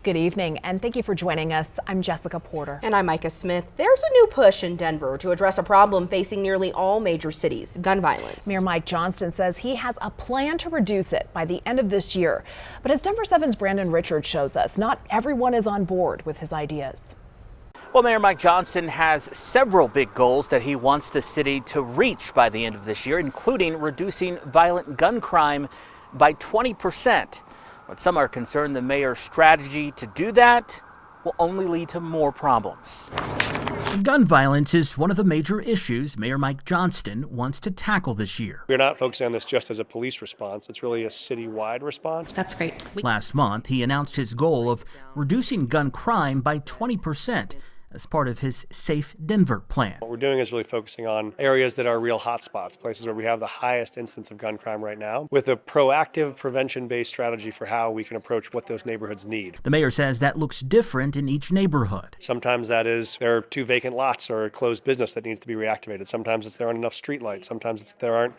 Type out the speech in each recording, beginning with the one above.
Good evening, and thank you for joining us. I'm Jessica Porter. And I'm Micah Smith. There's a new push in Denver to address a problem facing nearly all major cities, gun violence. Mayor Mike Johnston says he has a plan to reduce it by the end of this year. But as Denver 7's Brandon Richards shows us, not everyone is on board with his ideas. Well, Mayor Mike Johnston has several big goals that he wants the city to reach by the end of this year, including reducing violent gun crime by 20%. But some are concerned the mayor's strategy to do that will only lead to more problems. Gun violence is one of the major issues Mayor Mike Johnston wants to tackle this year. We're not focusing on this just as a police response. It's really a citywide response. That's great. Last month, he announced his goal of reducing gun crime by 20%. as part of his Safe Denver plan. What we're doing is really focusing on areas that are real hotspots, places where we have the highest instance of gun crime right now, with a proactive prevention-based strategy for how we can approach what those neighborhoods need. The mayor says that looks different in each neighborhood. Sometimes that is there are 2 vacant lots or a closed business that needs to be reactivated. Sometimes it's there aren't enough street lights. Sometimes it's there aren't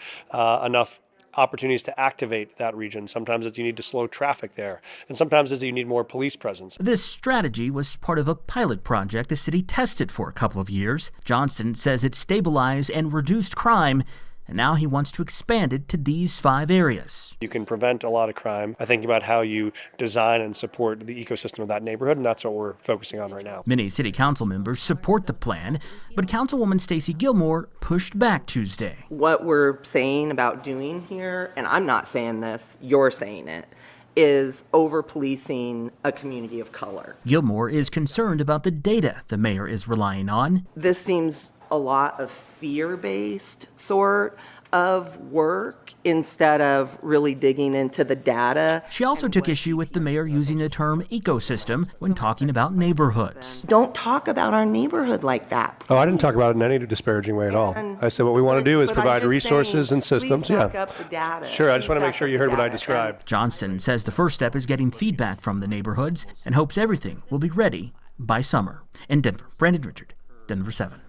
enough opportunities to activate that region. Sometimes it's you need to slow traffic there. And sometimes it's you need more police presence. This strategy was part of a pilot project the city tested for a couple of years. Johnston says it stabilized and reduced crime, and now he wants to expand it to these 5 areas. You can prevent a lot of crime by thinking about how you design and support the ecosystem of that neighborhood, and that's what we're focusing on right now. Many city council members support the plan, but Councilwoman Stacey Gilmore pushed back Tuesday. What we're saying about doing here, and I'm not saying this, you're saying it, is over-policing a community of color. Gilmore is concerned about the data the mayor is relying on. This seems a lot of fear-based sort of work instead of really digging into the data. She also took issue with the mayor using the term ecosystem when talking about neighborhoods. Don't talk about our neighborhood like that. Oh, I didn't talk about it in any disparaging way at all. I said what we want to do is provide resources and systems. Please back up the data. Sure, I just want to make sure you heard what I described. Johnston says the first step is getting feedback from the neighborhoods and hopes everything will be ready by summer. In Denver, Brandon Richard, Denver 7.